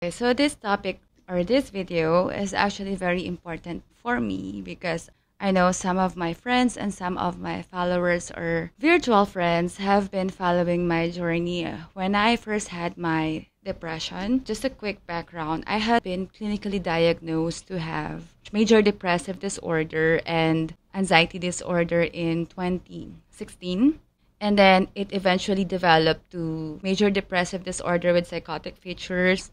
Okay, so this topic or this video is actually very important for me because I know some of my friends and some of my followers or virtual friends have been following my journey when I first had my depression. Just a quick background, I had been clinically diagnosed to have major depressive disorder and anxiety disorder in 2016. And then it eventually developed to major depressive disorder with psychotic features.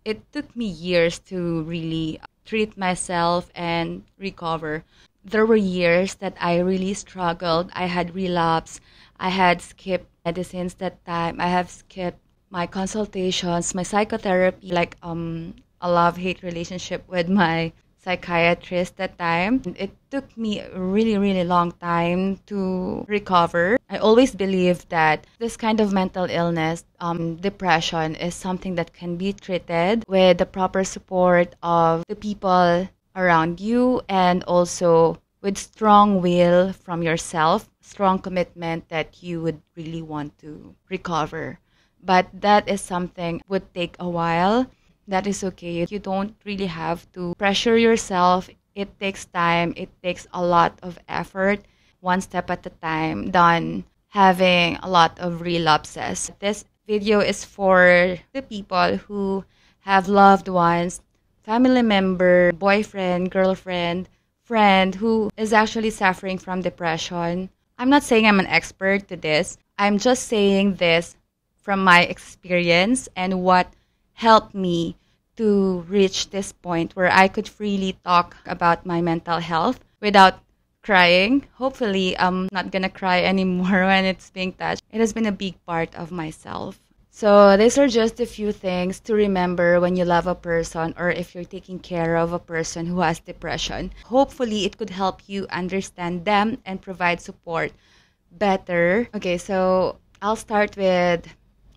It took me years to really treat myself and recover. There were years that I really struggled. I had relapse. I had skipped medicines that time. I have skipped my consultations, my psychotherapy, like a love-hate relationship with my psychiatrist that time. It took me a really, really long time to recover. I always believe that this kind of mental illness, depression, is something that can be treated with the proper support of the people around you and also with strong will from yourself, strong commitment that you would really want to recover. But that is something would take a while. That is okay. You don't really have to pressure yourself. It takes time. It takes a lot of effort, one step at a time, than having a lot of relapses. This video is for the people who have loved ones, family member, boyfriend, girlfriend, friend who is actually suffering from depression. I'm not saying I'm an expert to this. I'm just saying this from my experience and what helped me to reach this point where I could freely talk about my mental health without crying. Hopefully, I'm not gonna cry anymore when it's being touched. It has been a big part of myself. So these are just a few things to remember when you love a person or if you're taking care of a person who has depression. Hopefully, it could help you understand them and provide support better. Okay, so I'll start with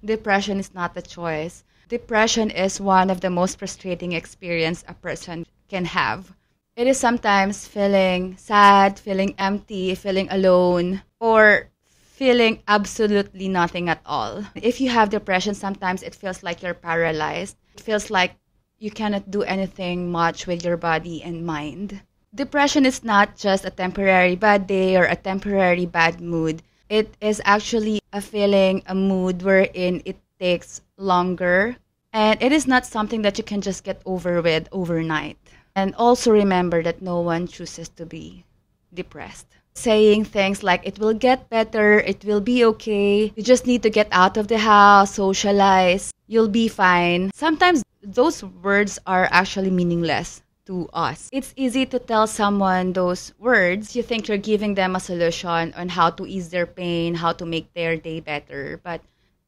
depression is not a choice. Depression is one of the most frustrating experience a person can have. It is sometimes feeling sad, feeling empty, feeling alone, or feeling absolutely nothing at all. If you have depression, sometimes it feels like you're paralyzed. It feels like you cannot do anything much with your body and mind. Depression is not just a temporary bad day or a temporary bad mood. It is actually a feeling, a mood wherein it takes longer. And it is not something that you can just get over with overnight. And also remember that no one chooses to be depressed. Saying things like, it will get better, it will be okay, you just need to get out of the house, socialize, you'll be fine. Sometimes those words are actually meaningless to us. It's easy to tell someone those words. You think you're giving them a solution on how to ease their pain, how to make their day better. But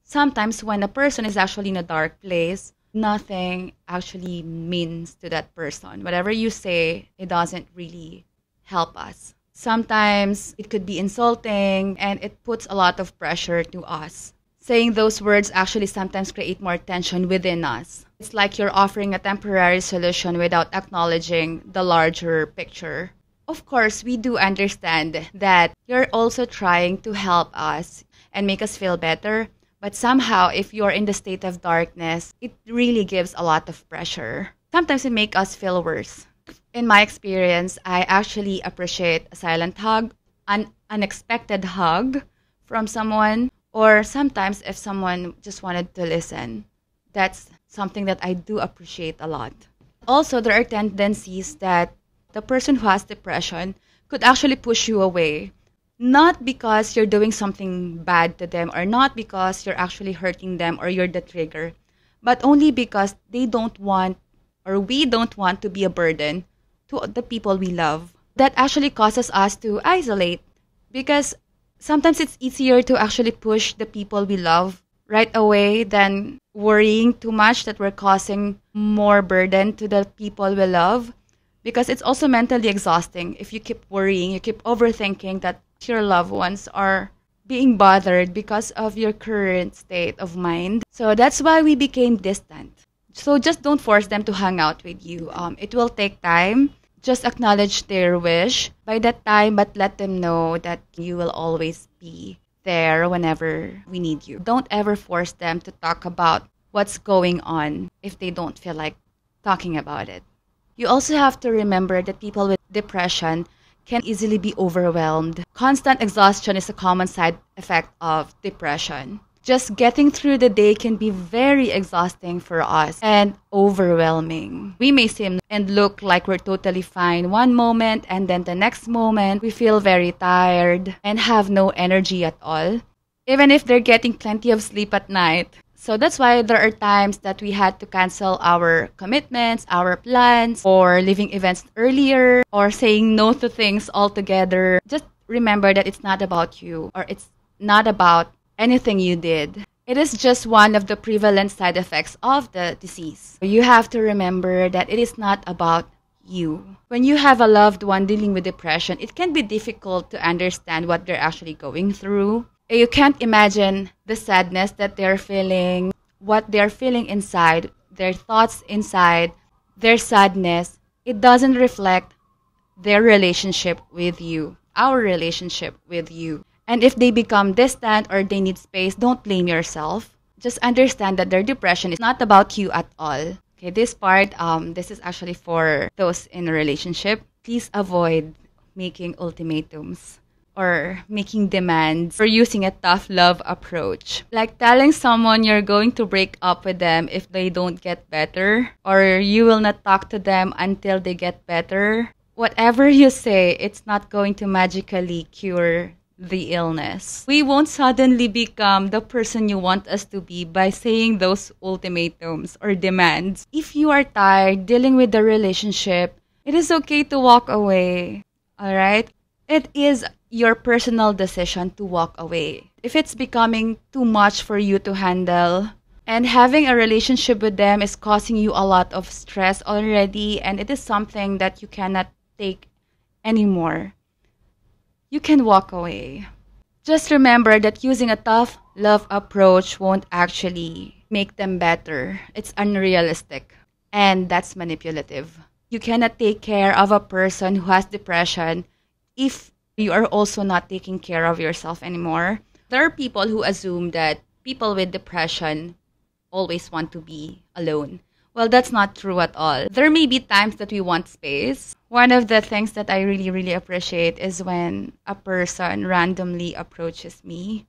sometimes when a person is actually in a dark place, nothing actually means to that person. Whatever you say, it doesn't really help us. Sometimes it could be insulting and it puts a lot of pressure to us. Saying those words actually sometimes create more tension within us. It's like you're offering a temporary solution without acknowledging the larger picture. Of course, we do understand that you're also trying to help us and make us feel better. But somehow, if you're in the state of darkness, it really gives a lot of pressure. Sometimes it makes us feel worse. In my experience, I actually appreciate a silent hug, an unexpected hug from someone, or sometimes if someone just wanted to listen. That's something that I do appreciate a lot. Also, there are tendencies that the person who has depression could actually push you away. Not because you're doing something bad to them or not because you're actually hurting them or you're the trigger, but only because they don't want or we don't want to be a burden to the people we love. That actually causes us to isolate because sometimes it's easier to actually push the people we love right away than worrying too much that we're causing more burden to the people we love, because it's also mentally exhausting if you keep worrying, you keep overthinking that your loved ones are being bothered because of your current state of mind. So that's why we became distant. So just don't force them to hang out with you. It will take time. Just acknowledge their wish by that time, but let them know that you will always be there whenever we need you. Don't ever force them to talk about what's going on if they don't feel like talking about it. You also have to remember that people with depression can easily be overwhelmed. Constant exhaustion is a common side effect of depression. Just getting through the day can be very exhausting for us and overwhelming. We may seem and look like we're totally fine one moment, and then the next moment we feel very tired and have no energy at all, even if they're getting plenty of sleep at night. So that's why there are times that we had to cancel our commitments, our plans, or leaving events earlier, or saying no to things altogether. Just remember that it's not about you, or it's not about anything you did. It is just one of the prevalent side effects of the disease. You have to remember that it is not about you. When you have a loved one dealing with depression, it can be difficult to understand what they're actually going through. You can't imagine the sadness that they're feeling, what they're feeling inside, their thoughts inside, their sadness. It doesn't reflect their relationship with you, our relationship with you. And if they become distant or they need space, don't blame yourself. Just understand that their depression is not about you at all. Okay, this part, this is actually for those in a relationship. Please avoid making ultimatums or making demands or using a tough love approach. Like telling someone you're going to break up with them if they don't get better, or you will not talk to them until they get better. Whatever you say, it's not going to magically cure the illness. We won't suddenly become the person you want us to be by saying those ultimatums or demands. If you are tired dealing with the relationship, it is okay to walk away. Alright? It is your personal decision to walk away. If it's becoming too much for you to handle, and having a relationship with them is causing you a lot of stress already, and it is something that you cannot take anymore, you can walk away. Just remember that using a tough love approach won't actually make them better. It's unrealistic, and that's manipulative. You cannot take care of a person who has depression if you are also not taking care of yourself anymore. There are people who assume that people with depression always want to be alone. Well, that's not true at all. There may be times that we want space. One of the things that I really appreciate is when a person randomly approaches me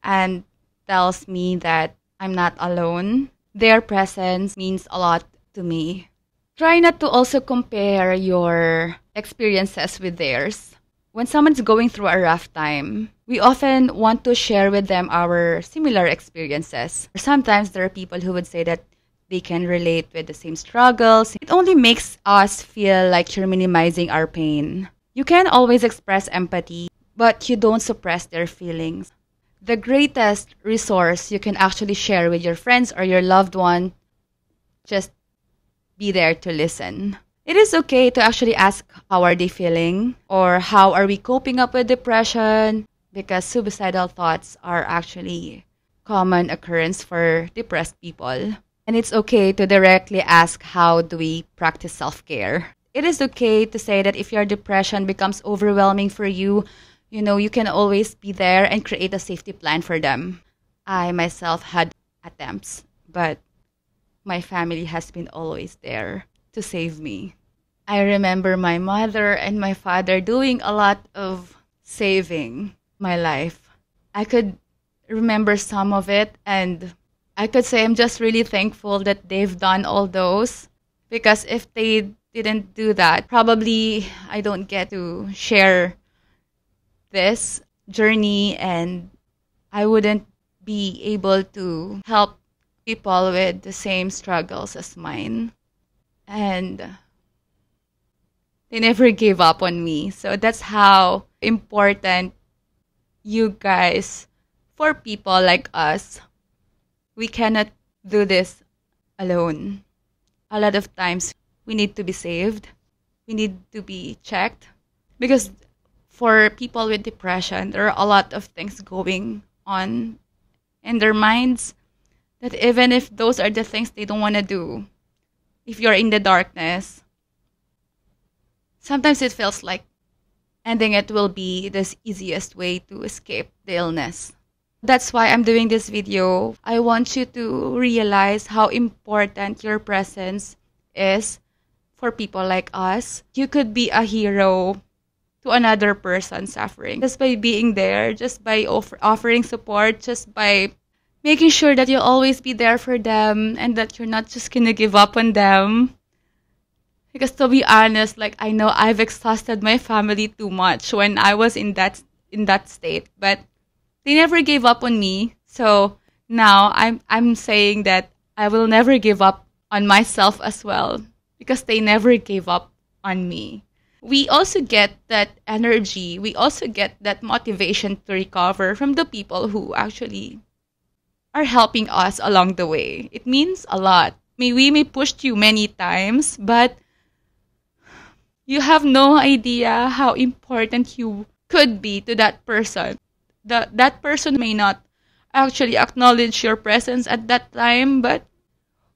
and tells me that I'm not alone. Their presence means a lot to me. Try not to also compare your experiences with theirs. When someone's going through a rough time, we often want to share with them our similar experiences. Sometimes there are people who would say that they can relate with the same struggles. It only makes us feel like you're minimizing our pain. You can always express empathy, but you don't suppress their feelings. The greatest resource you can actually share with your friends or your loved one, just be there to listen. It is okay to actually ask how are they feeling or how are we coping up with depression, because suicidal thoughts are actually common occurrence for depressed people. And it's okay to directly ask how do we practice self-care. It is okay to say that if your depression becomes overwhelming for you, you can always be there and create a safety plan for them. I myself had attempts, but my family has been always there to save me. I remember my mother and my father doing a lot of saving my life. I could remember some of it, and I could say I'm just really thankful that they've done all those, because if they didn't do that, probably I don't get to share this journey and I wouldn't be able to help people with the same struggles as mine. And they never gave up on me. So that's how important you guys, for people like us, we cannot do this alone. A lot of times we need to be saved. We need to be checked. Because for people with depression, there are a lot of things going on in their minds that even if those are the things they don't want to do, if you're in the darkness, sometimes it feels like ending it will be the easiest way to escape the illness. That's why I'm doing this video. I want you to realize how important your presence is for people like us. You could be a hero to another person suffering just by being there, just by offering support, just by making sure that you'll always be there for them and that you're not just gonna give up on them. Because to be honest, like I know I've exhausted my family too much when I was in that state, but they never gave up on me. So now I'm saying that I will never give up on myself as well because they never gave up on me. We also get that energy, we also get that motivation to recover from the people who actually are helping us along the way. It means a lot. We may push you many times, but you have no idea how important you could be to that person. That person may not actually acknowledge your presence at that time, but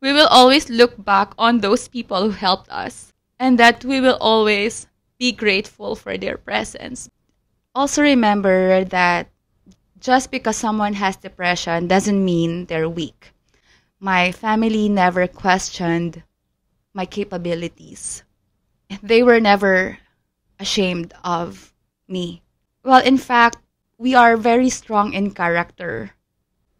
we will always look back on those people who helped us and that we will always be grateful for their presence. Also remember that just because someone has depression doesn't mean they're weak. My family never questioned my capabilities. They were never ashamed of me. Well, in fact, we are very strong in character.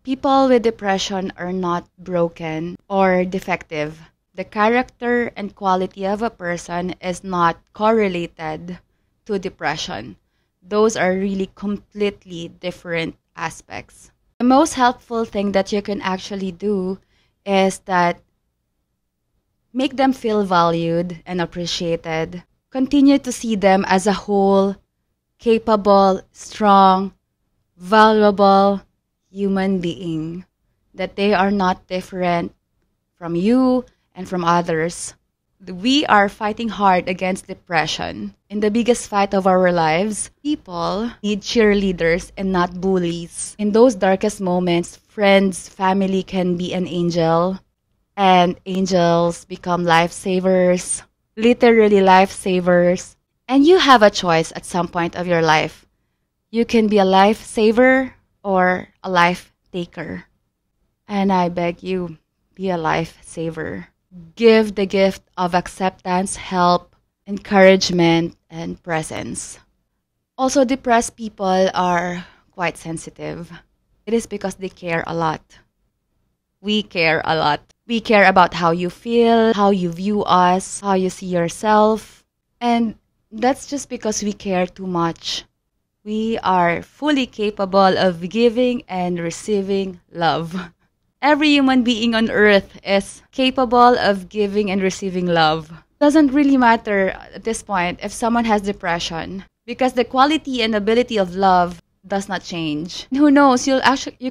People with depression are not broken or defective. The character and quality of a person is not correlated to depression. Those are really completely different aspects. The most helpful thing that you can actually do is that make them feel valued and appreciated. Continue to see them as a whole, capable, strong, valuable human being. That they are not different from you and from others. We are fighting hard against depression. In the biggest fight of our lives, people need cheerleaders and not bullies. In those darkest moments, friends, family can be an angel. And angels become lifesavers, literally lifesavers. And you have a choice at some point of your life. You can be a lifesaver or a life taker. And I beg you, be a lifesaver. Give the gift of acceptance, help, encouragement, and presence. Also, depressed people are quite sensitive. It is because they care a lot. We care a lot. We care about how you feel, how you view us, how you see yourself. And that's just because we care too much. We are fully capable of giving and receiving love. Every human being on earth is capable of giving and receiving love. Doesn't really matter at this point if someone has depression because the quality and ability of love does not change. Who knows, you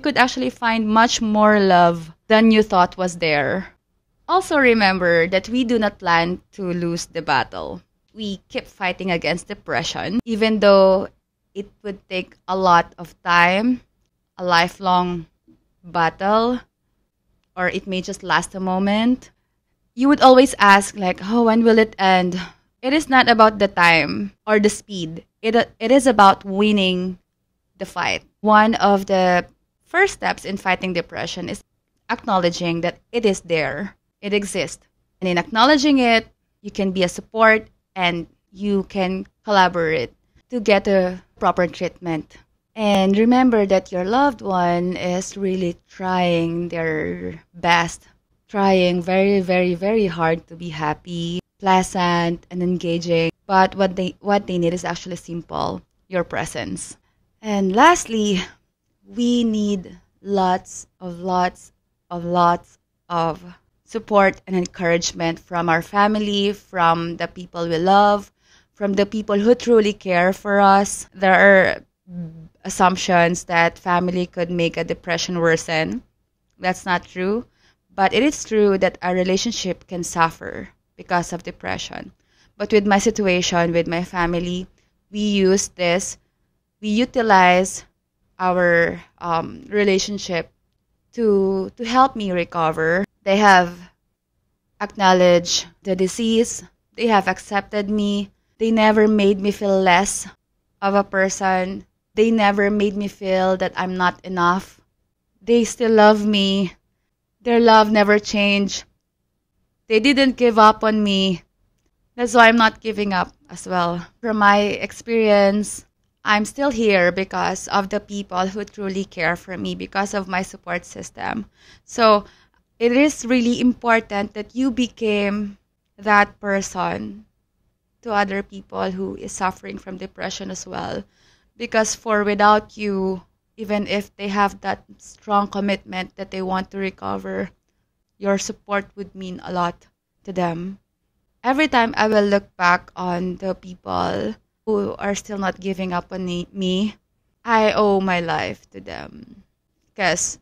could actually find much more love than you thought was there. Also remember that we do not plan to lose the battle. We keep fighting against depression even though it would take a lot of time, a lifelong battle, or it may just last a moment. You would always ask like, oh, when will it end? It is not about the time or the speed. It is about winning the fight. One of the first steps in fighting depression is acknowledging that it is there. It exists. And in acknowledging it, you can be a support and you can collaborate to get a proper treatment. And remember that your loved one is really trying their best, trying very, very, very hard to be happy, pleasant, and engaging. But what they need is actually simple, your presence. And lastly, we need lots of support and encouragement from our family, from the people we love, from the people who truly care for us. There are assumptions that family could make a depression worsen. That's not true. But it is true that a relationship can suffer because of depression. But with my situation, with my family, we utilize our relationship to help me recover. They have acknowledged the disease. They have accepted me. They never made me feel less of a person. They never made me feel that I'm not enough. They still love me. Their love never changed. They didn't give up on me. That's why I'm not giving up as well. From my experience, I'm still here because of the people who truly care for me, because of my support system. So it is really important that you became that person to other people who is suffering from depression as well. Because for without you, even if they have that strong commitment that they want to recover, your support would mean a lot to them. Every time I will look back on the people who are still not giving up on me, I owe my life to them. Because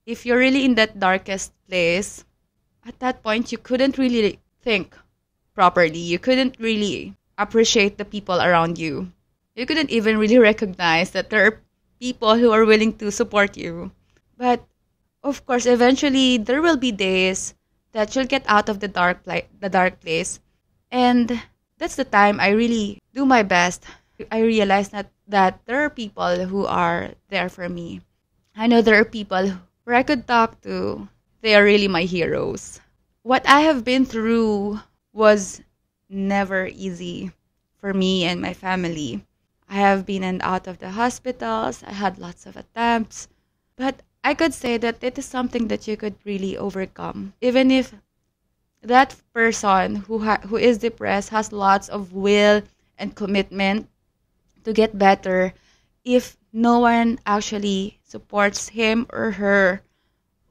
if you're really in that darkest place, at that point you couldn't really think properly. You couldn't really appreciate the people around you. You couldn't even really recognize that there are people who are willing to support you. But of course, eventually there will be days that you'll get out of the dark place, and that's the time I really do my best. I realize that there are people who are there for me. I know there are people where I could talk to. They are really my heroes. What I have been through was never easy for me and my family. I have been in and out of the hospitals. I had lots of attempts. But I could say that it is something that you could really overcome. Even if that person who is depressed has lots of will and commitment to get better, if no one actually supports him or her,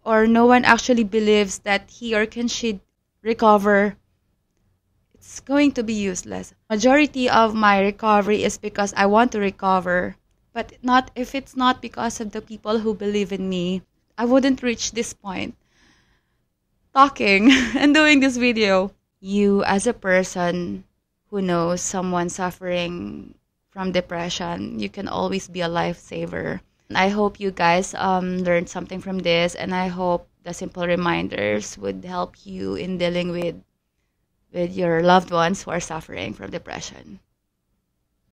or no one actually believes that he or can she recover, it's going to be useless. Majority of my recovery is because I want to recover, but not if it's not because of the people who believe in me, I wouldn't reach this point. Talking and doing this video. You as a person who knows someone suffering from depression, you can always be a lifesaver. I hope you guys learned something from this, and I hope the simple reminders would help you in dealing with your loved ones who are suffering from depression.